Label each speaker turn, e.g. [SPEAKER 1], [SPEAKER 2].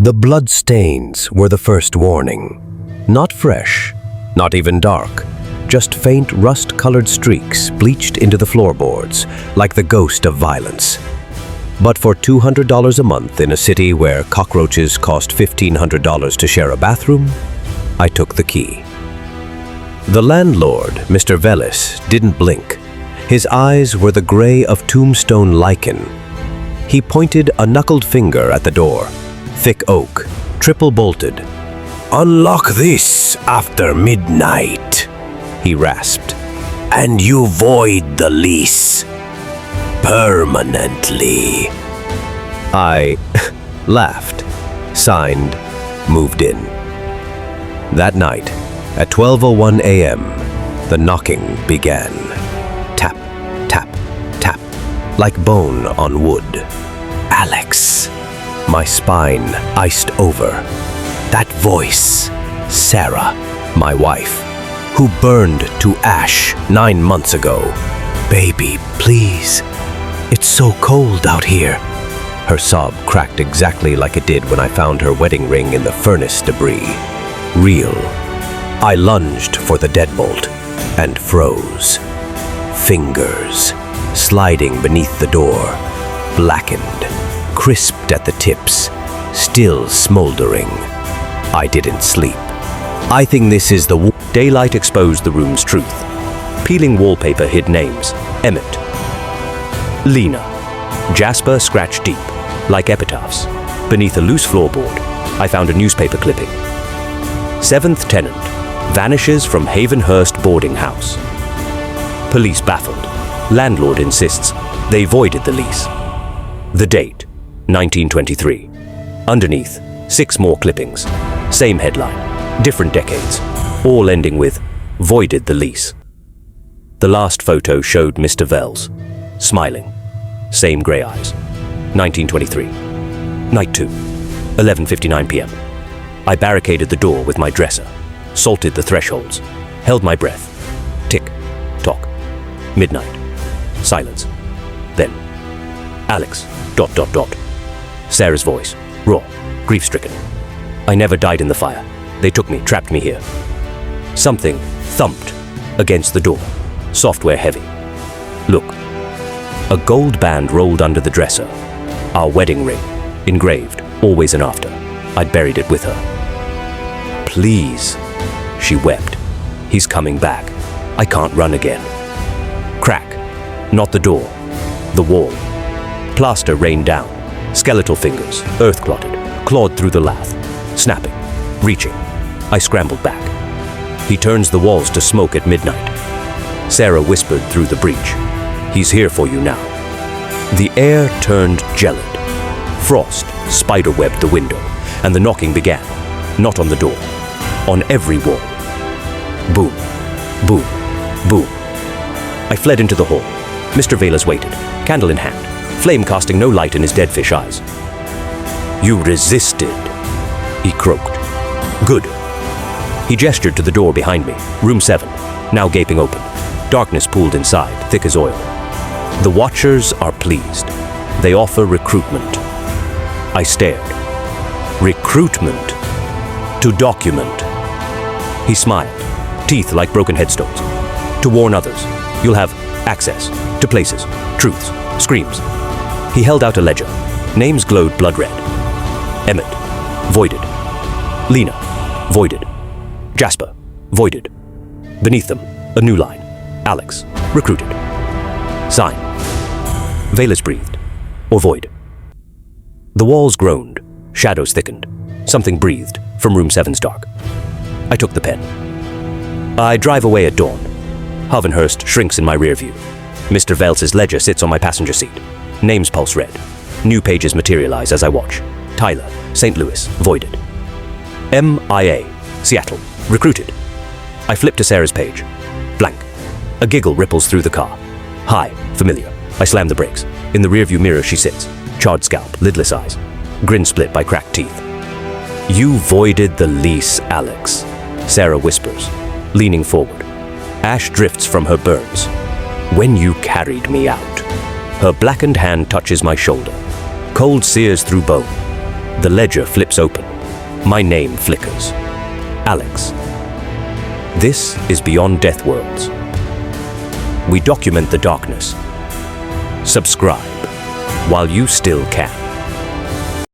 [SPEAKER 1] The blood stains were the first warning. Not fresh, not even dark, just faint rust-colored streaks bleached into the floorboards, like the ghost of violence. But for $200 a month in a city where cockroaches cost $1,500 to share a bathroom, I took the key. The landlord, Mr. Velis, didn't blink. His eyes were the gray of tombstone lichen. He pointed a knuckled finger at the door. Thick oak, triple bolted. "Unlock this after midnight," he rasped, "and you void the lease permanently." I laughed, signed, moved in. That night, at 12:01 a.m., the knocking began. Tap, tap, tap, like bone on wood. Alex. My spine iced over. That voice, Sarah, my wife, who burned to ash 9 months ago. "Baby, please. It's so cold out here." Her sob cracked exactly like it did when I found her wedding ring in the furnace debris. Real. I lunged for the deadbolt and froze. Fingers sliding beneath the door, blackened, crisped at the tips, still smoldering. I didn't sleep. I think this is the
[SPEAKER 2] Daylight exposed the room's truth. Peeling wallpaper hid names. Emmett. Lena. Jasper scratched deep, like epitaphs. Beneath a loose floorboard, I found a newspaper clipping. 7th tenant vanishes from Havenhurst boarding house. Police baffled. Landlord insists they voided the lease. The date, 1923. Underneath, 6 more clippings. Same headline, different decades, all ending with voided the lease. The last photo showed Mr. Vels, smiling. Same grey eyes. 1923. Night 2, 11:59 p.m. I barricaded the door with my dresser, salted the thresholds, held my breath. Tick, tock. Midnight. Silence. Then, Alex, ... Sarah's voice, raw, grief-stricken. "I never died in the fire. They took me, trapped me here." Something thumped against the door, software heavy. Look. A gold band rolled under the dresser. Our wedding ring, engraved, always and after. I'd buried it with her. "Please," she wept. "He's coming back. I can't run again." Crack. Not the door. The wall. Plaster rained down. Skeletal fingers, earth-clotted, clawed through the lath. Snapping. Reaching. I scrambled back. "He turns the walls to smoke at midnight." Sarah whispered through the breach. "He's here for you now." The air turned gelid. Frost spiderwebbed the window, and the knocking began. Not on the door. On every wall. Boom. Boom. Boom. I fled into the hall. Mr. Velis waited, candle in hand, flame casting no light in his dead fish eyes. "You resisted," he croaked. "Good." He gestured to the door behind me, room 7, now gaping open. Darkness pooled inside, thick as oil. "The watchers are pleased. They offer recruitment." I stared. "Recruitment? To document." He smiled, teeth like broken headstones. "To warn others. You'll have access to places, truths, screams." He held out a ledger. Names glowed blood red. Emmett, voided. Lena, voided. Jasper, voided. Beneath them, a new line. Alex, recruited. Sign. Velis breathed. Or void. The walls groaned. Shadows thickened. Something breathed from room 7's dark. I took the pen. I drive away at dawn. Havenhurst shrinks in my rear view. Mr. Vels's ledger sits on my passenger seat. Names pulse red. New pages materialize as I watch. Tyler, St. Louis, voided. MIA, Seattle, recruited. I flip to Sarah's page. Blank. A giggle ripples through the car. Hi, familiar. I slam the brakes. In the rearview mirror she sits. Charred scalp, lidless eyes. Grin split by cracked teeth. "You voided the lease, Alex," Sarah whispers, leaning forward. Ash drifts from her burns. "When you carried me out." Her blackened hand touches my shoulder. Cold sears through bone. The ledger flips open. My name flickers. Alex. This is Beyond Death Worlds. We document the darkness. Subscribe while you still can.